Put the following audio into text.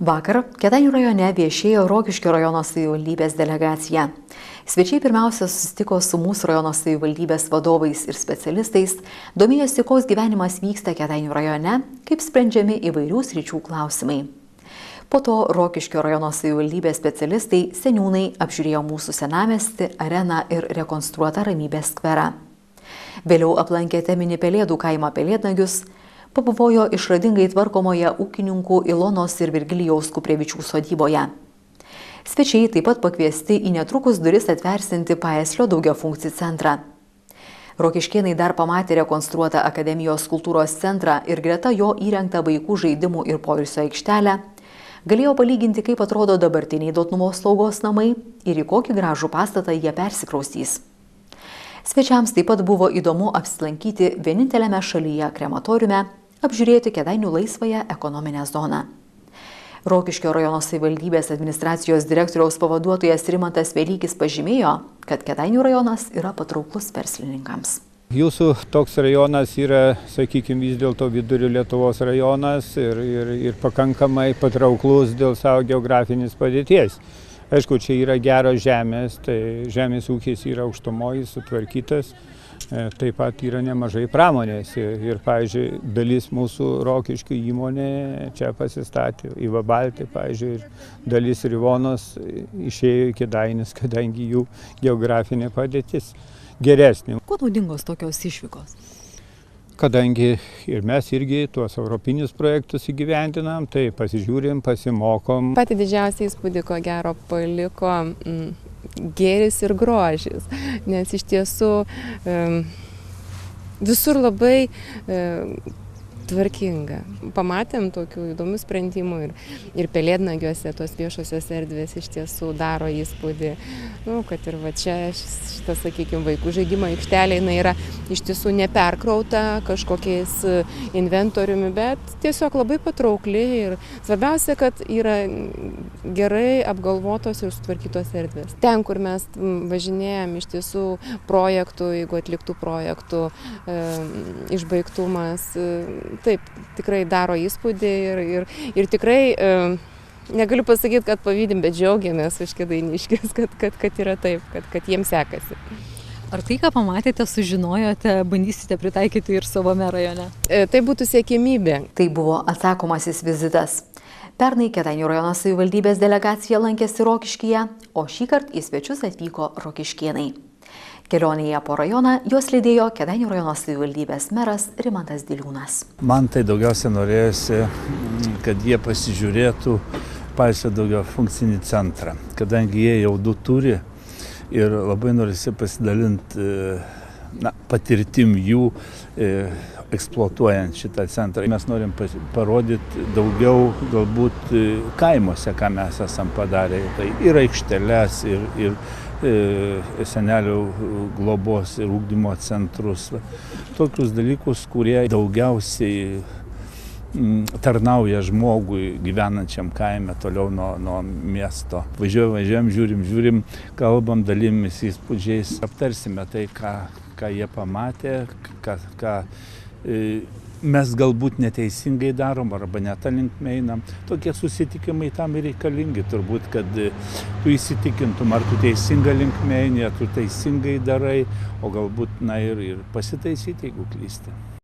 Vakar Kėdainių rajone viešėjo Rokiškio rajono savivaldybės delegacija. Svečiai pirmiausia susitiko su mūsų rajono savivaldybės vadovais ir specialistais, domėjosi, koks gyvenimas vyksta Kėdainių rajone, kaip sprendžiami įvairių sričių klausimai. Po to Rokiškio rajono savivaldybės specialistai, seniūnai apžiūrėjo mūsų senamiestį, areną ir rekonstruotą Ramybės skverą. Vėliau aplankė teminį Pelėdų kaimą Pelėdnagius, pabuvojo išradingai tvarkomoje ūkininkų Ilonos ir Virgilijaus Kuprevičių sodyboje. Svečiai taip pat pakviesti į netrukus duris atversinti Paeslio daugiafunkcį centrą. Rokiškėnai dar pamatė rekonstruotą Akademijos kultūros centrą ir greta jo įrengtą vaikų žaidimų ir poilsio aikštelę. Galėjo palyginti, kaip atrodo dabartiniai Dotnuvos slaugos namai ir į kokį gražų pastatą jie persikraustys. Svečiams taip pat buvo įdomu apsilankyti vieninteliame šalyje krematoriume, apžiūrėti Kėdainių laisvąją ekonominę zoną. Rokiškio rajono savivaldybės administracijos direktoriaus pavaduotojas Rimantas Velykis pažymėjo, kad Kėdainių rajonas yra patrauklus verslininkams. Jūsų toks rajonas yra, sakykime, vis dėlto vidurio Lietuvos rajonas ir pakankamai patrauklus dėl savo geografinės padėties. Aišku, čia yra geros žemės, tai žemės ūkis yra aukštumoji, sutvarkytas, taip pat yra nemažai pramonės ir pavyzdžiui, dalis mūsų Rokiškių įmonė čia pasistatė, Iva Baltė, pavyzdžiui, ir dalis Rivonos išėjo į Kėdainius, kadangi jų geografinė padėtis geresnė. Kuo naudingos tokios išvykos? Kadangi ir mes irgi tuos europinius projektus įgyvendinam, tai pasižiūrim, pasimokom. Pati didžiausia įspūdį, ko gero, paliko gėris ir grožis, nes iš tiesų visur labai tvarkinga. Pamatėm tokių įdomių sprendimų ir Pelėdnagiuose tos viešosios erdvės iš tiesų daro įspūdį, kad ir va čia šitą, sakykime, vaikų žaidimo aikštelė yra iš tiesų neperkrauta kažkokiais inventoriumi, bet tiesiog labai patraukli ir svarbiausia, kad yra gerai apgalvotos ir sutvarkytos erdvės. Ten, kur mes važinėjom, iš tiesų projektų, jeigu atliktų projektų išbaigtumas, taip, tikrai daro įspūdį ir tikrai negaliu pasakyti, kad pavydim, bet džiaugiamės už kėdainiškius, kad yra taip, kad jiems sekasi. Ar tai, ką pamatėte, sužinojote, bandysite pritaikyti ir savame rajone? Tai būtų siekiamybė. Tai buvo atsakomasis vizitas. Pernai Kėdainių rajono savivaldybės delegacija lankėsi Rokiškyje, o šįkart į svečius atvyko rokiškėnai. Kelionėje po rajoną juos lydėjo Kėdainių rajono savivaldybės meras Rimantas Diliūnas. Man tai daugiausia norėjosi, kad jie pasižiūrėtų Paeslio daugiafunkcinį centrą, kadangi jie jau du turi ir labai norisi pasidalinti patirtim jų eksploatuojant šitą centrą. Mes norim parodyti daugiau galbūt kaimuose, ką mes esam padarę. Tai ir aikšteles, ir senelių globos ir ugdymo centrus. Tokius dalykus, kurie daugiausiai tarnauja žmogui gyvenančiam kaime toliau nuo miesto. Važiuojam, žiūrim, kalbam, dalimės įspūdžiais. Aptarsime tai, ką jie pamatė, ką mes galbūt neteisingai darom arba ne tą linkmę einam. Tokie susitikimai tam ir reikalingi, turbūt, kad tu įsitikintum, ar tu teisinga linkmė eini, ar tu teisingai darai, o galbūt ir pasitaisyti, jeigu klysti.